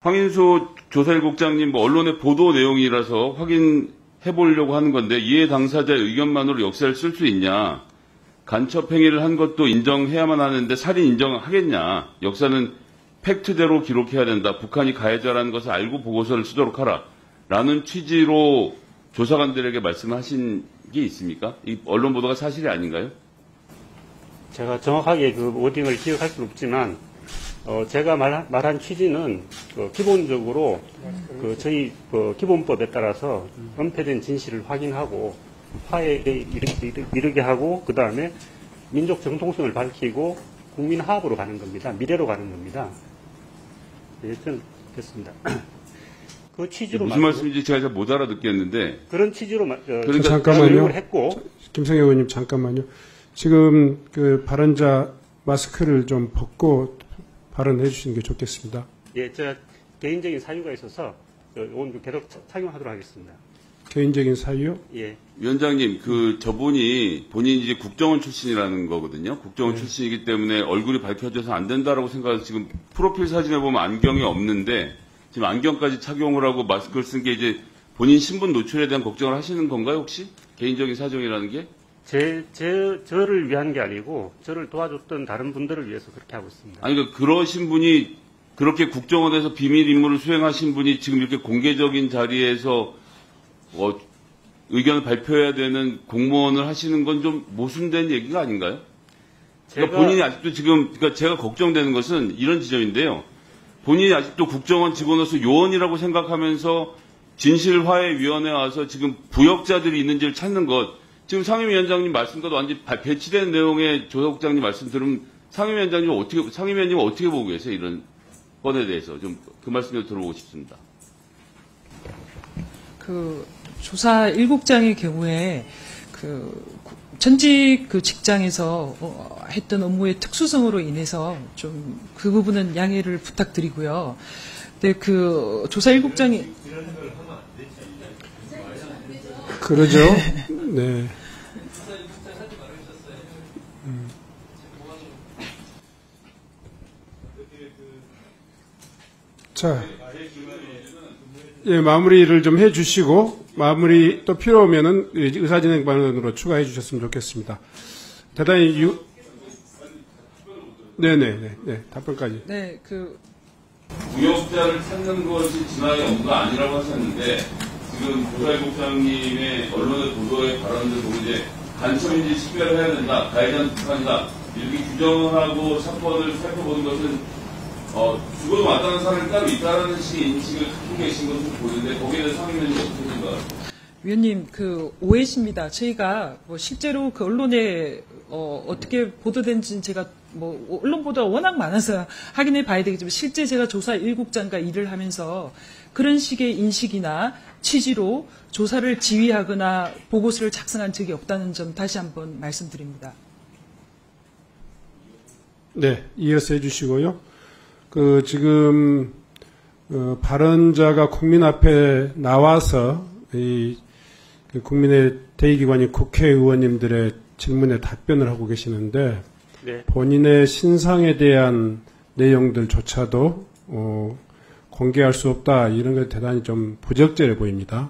황인수 조사일국장님 뭐 언론의 보도 내용이라서 확인해 보려고 하는 건데 이해 당사자의 의견만으로 역사를 쓸 수 있냐. 간첩 행위를 한 것도 인정해야만 하는데 살인 인정하겠냐. 역사는 팩트대로 기록해야 된다. 북한이 가해자라는 것을 알고 보고서를 쓰도록 하라. 라는 취지로 조사관들에게 말씀하신 게 있습니까? 이 언론 보도가 사실이 아닌가요? 제가 정확하게 그 워딩을 기억할 수는 없지만 제가 말한 취지는 기본적으로 저희 기본법에 따라서 은폐된 진실을 확인하고 화해에 이르게 하고 그 다음에 민족 정통성을 밝히고 국민 화합으로 가는 겁니다. 미래로 가는 겁니다. 네, 저는 됐습니다. 그 취지로 무슨 말씀인지 제가 잘 못 알아듣겠는데 그런 취지로 그러니까 잠깐만요. 했고 김성애 의원님 잠깐만요. 지금 그 발언자 마스크를 좀 벗고 발언해 주시는 게 좋겠습니다. 예, 제가 개인적인 사유가 있어서 오늘 계속 착용하도록 하겠습니다. 개인적인 사유요? 예. 위원장님, 저분이 본인이 이제 국정원 출신이라는 거거든요. 국정원 출신이기 때문에 얼굴이 밝혀져서 안 된다라고 생각해서 지금 프로필 사진에 보면 안경이 없는데 지금 안경까지 착용을 하고 마스크를 쓴 게 이제 본인 신분 노출에 대한 걱정을 하시는 건가요, 혹시? 개인적인 사정이라는 게? 저를 위한 게 아니고 저를 도와줬던 다른 분들을 위해서 그렇게 하고 있습니다. 아니, 그러니까 그러신 분이 그렇게 국정원에서 비밀 임무를 수행하신 분이 지금 이렇게 공개적인 자리에서 의견을 발표해야 되는 공무원을 하시는 건 좀 모순된 얘기가 아닌가요? 그러니까 본인이 아직도 지금, 그러니까 제가 걱정되는 것은 이런 지점인데요. 본인이 아직도 국정원 직원으로서 요원이라고 생각하면서 진실화해위원회에 와서 지금 부역자들이 있는지를 찾는 것, 지금 상임위원장님 말씀과도 완전히 배치된 내용의 조사국장님 말씀 들으면 상임위원장님 어떻게 보고 계세요? 이런 건에 대해서 좀 그 말씀 좀 들어보고 싶습니다. 조사 1국장의 경우에 전직 직장에서 했던 업무의 특수성으로 인해서 좀 그 부분은 양해를 부탁드리고요. 근데 조사 1국장이 그러죠. 네. 자, 예, 마무리를 좀 해주시고 마무리 또 필요하면은 의사진행반으로 추가해 주셨으면 좋겠습니다. 대단히 네네네 답변까지. 네, 부역자를 찾는 것이 진화의 업무가 아니라고 하셨는데 지금 조사일국장님의 언론의 보도의 발언들 보고 이제 간첩인지 식별을 해야 된다, 가해자는 북한이다 이렇게 규정하고 사건을 살펴보는 것은 죽어도 마땅한 사람이 따로 있다라는 식의 인식을 갖고 계신 것으로 보이는데 거기에 대해서 상임위원님 어떻게 생각하세요? 위원님, 오해십니다. 저희가 실제로 언론에 어떻게 보도된지는 제가 언론 보도가 워낙 많아서 확인해 봐야 되겠지만 실제 제가 조사 1국장과 일을 하면서 그런 식의 인식이나 취지로 조사를 지휘하거나 보고서를 작성한 적이 없다는 점 다시 한번 말씀드립니다. 네, 이어서 해주시고요. 지금 발언자가 국민 앞에 나와서 국민의 대의기관인 국회의원님들의 질문에 답변을 하고 계시는데 네. 본인의 신상에 대한 내용들조차도 공개할 수 없다 이런 게 대단히 좀 부적절해 보입니다.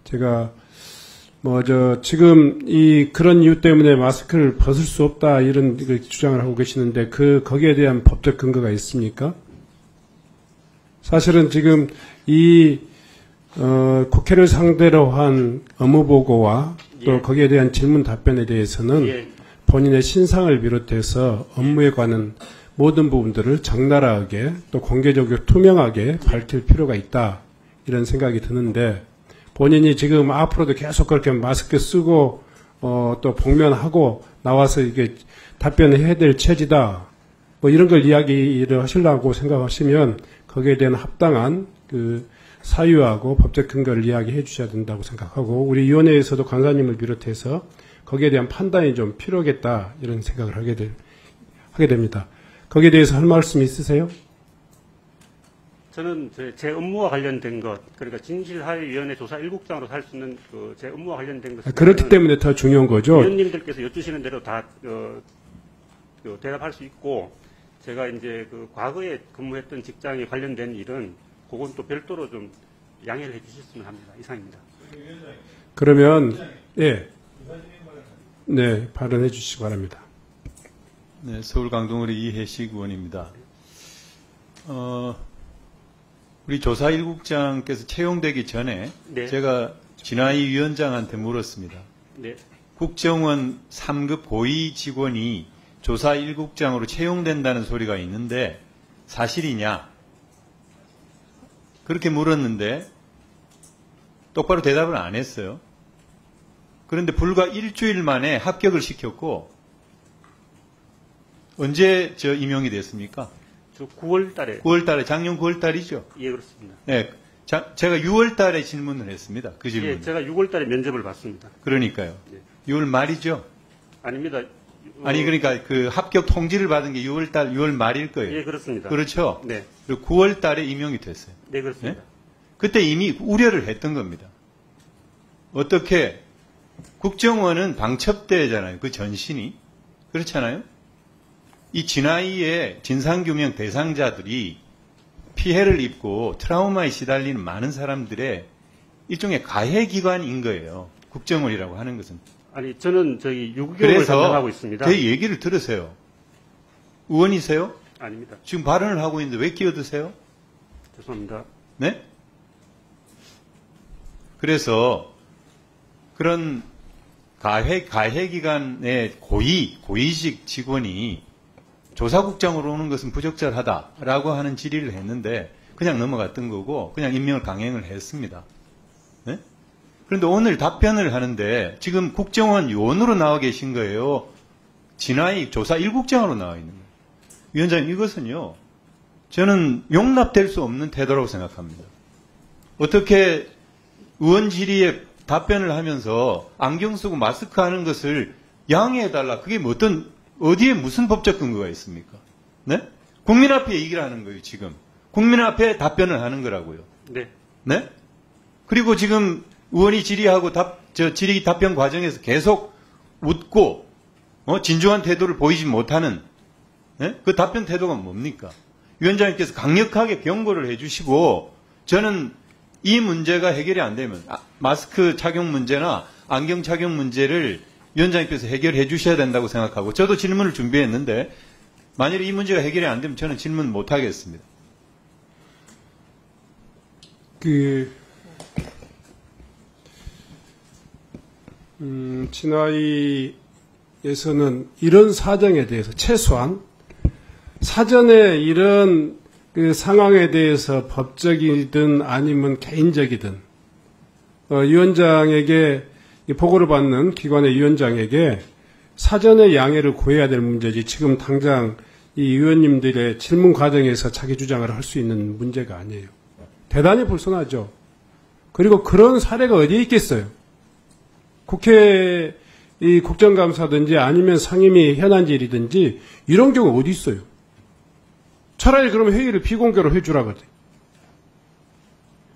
제가 지금 그런 이유 때문에 마스크를 벗을 수 없다 이런 주장을 하고 계시는데 거기에 대한 법적 근거가 있습니까? 사실은 지금 국회를 상대로 한 업무보고와 또 거기에 대한 질문 답변에 대해서는 본인의 신상을 비롯해서 업무에 관한 모든 부분들을 적나라하게 또 공개적이고 투명하게 밝힐 필요가 있다 이런 생각이 드는데 본인이 지금 앞으로도 계속 그렇게 마스크 쓰고 또 복면하고 나와서 이게 답변을 해야 될 처지다 이런 걸 이야기를 하시려고 생각하시면 거기에 대한 합당한 사유하고 법적 근거를 이야기해 주셔야 된다고 생각하고 우리 위원회에서도 간사님을 비롯해서 거기에 대한 판단이 좀 필요하겠다 이런 생각을 하게 됩니다. 거기에 대해서 할 말씀 있으세요? 저는 제 업무와 관련된 것, 그러니까 진실화해위원회 조사 1국장으로 할 수 있는 제 업무와 관련된 것. 그렇기 때문에 더 중요한 거죠. 위원님들께서 여쭈시는 대로 다 대답할 수 있고, 제가 이제 과거에 근무했던 직장에 관련된 일은 그건 또 별도로 좀 양해를 해 주셨으면 합니다. 이상입니다. 그러면 예, 네 발언해 주시기 바랍니다. 네, 서울 강동구리 이해식 의원입니다. 우리 조사 1국장께서 채용되기 전에 네. 제가 진화희 위원장한테 물었습니다. 네. 국정원 3급 고위 직원이 조사 1국장으로 채용된다는 소리가 있는데 사실이냐? 그렇게 물었는데 똑바로 대답을 안 했어요. 그런데 불과 일주일 만에 합격을 시켰고 언제 임용이 됐습니까? 저 9월 달에. 9월 달에, 작년 9월 달이죠? 예, 그렇습니다. 네. 제가 6월 달에 질문을 했습니다. 그 질문. 예, 제가 6월 달에 면접을 봤습니다. 그러니까요. 네. 6월 말이죠? 아닙니다. 아니, 그러니까 그 합격 통지를 받은 게 6월 달, 6월 말일 거예요. 예, 그렇습니다. 그렇죠? 네. 그리고 9월 달에 임용이 됐어요. 네, 그렇습니다. 네? 그때 이미 우려를 했던 겁니다. 어떻게, 국정원은 방첩대잖아요. 그 전신이. 그렇잖아요? 이 진화위의 진상규명 대상자들이 피해를 입고 트라우마에 시달리는 많은 사람들의 일종의 가해기관인 거예요. 국정원이라고 하는 것은. 아니, 저는 저희 유교를 그래서 담당하고 있습니다. 제 얘기를 들으세요. 의원이세요? 아닙니다. 지금 발언을 하고 있는데 왜 끼어드세요? 죄송합니다. 네? 그래서 그런 가해기관의 고위직 직원이 조사국장으로 오는 것은 부적절하다라고 하는 질의를 했는데 그냥 넘어갔던 거고 그냥 임명을 강행을 했습니다. 네? 그런데 오늘 답변을 하는데 지금 국정원 요원으로 나와 계신 거예요. 진화위 조사 1국장으로 나와 있는 거예요. 위원장님, 이것은요, 저는 용납될 수 없는 태도라고 생각합니다. 어떻게 의원 질의에 답변을 하면서 안경 쓰고 마스크 하는 것을 양해해달라. 그게 뭐 어디에 무슨 법적 근거가 있습니까? 네? 국민 앞에 얘기를 하는 거예요, 지금. 국민 앞에 답변을 하는 거라고요. 네. 네? 그리고 지금 의원이 질의하고 질의 답변 과정에서 계속 웃고, 진중한 태도를 보이지 못하는, 네? 그 답변 태도가 뭡니까? 위원장님께서 강력하게 경고를 해주시고, 저는 이 문제가 해결이 안 되면, 마스크 착용 문제나 안경 착용 문제를 위원장님께서 해결해 주셔야 된다고 생각하고, 저도 질문을 준비했는데, 만일 이 문제가 해결이 안 되면 저는 질문 못 하겠습니다. 진화위에서는 이런 사정에 대해서 최소한 사전에 이런 그 상황에 대해서 법적이든 아니면 개인적이든 위원장에게 보고를 받는 기관의 위원장에게 사전에 양해를 구해야 될 문제지 지금 당장 이 의원님들의 질문 과정에서 자기 주장을 할 수 있는 문제가 아니에요. 대단히 불손하죠. 그리고 그런 사례가 어디에 있겠어요. 국회 이 국정감사든지 아니면 상임위 현안질이든지 이런 경우 어디 있어요. 차라리 그러면 회의를 비공개로 해주라거든.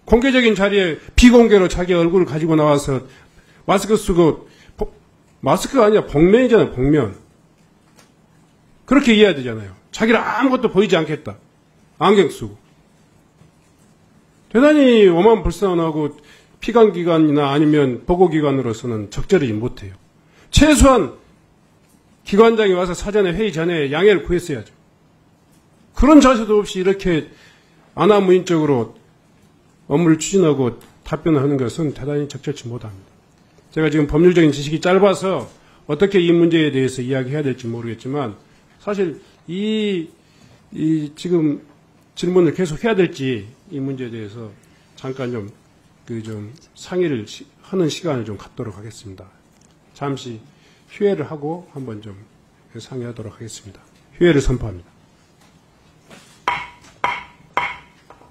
공개적인 자리에 비공개로 자기 얼굴을 가지고 나와서 마스크 쓰고 마스크가 아니라 복면이잖아요. 복면. 그렇게 이해해야 되잖아요. 자기를 아무것도 보이지 않겠다. 안경 쓰고. 대단히 오만 불쌍하고 피감기관이나 아니면 보고기관으로서는 적절히 못해요. 최소한 기관장이 와서 사전에 회의 전에 양해를 구했어야죠. 그런 자세도 없이 이렇게 안하무인적으로 업무를 추진하고 답변을 하는 것은 대단히 적절치 못합니다. 제가 지금 법률적인 지식이 짧아서 어떻게 이 문제에 대해서 이야기해야 될지 모르겠지만 사실 이 지금 질문을 계속 해야 될지 이 문제에 대해서 잠깐 좀 상의를 하는 시간을 좀 갖도록 하겠습니다. 잠시 휴회를 하고 한번 좀 상의하도록 하겠습니다. 휴회를 선포합니다.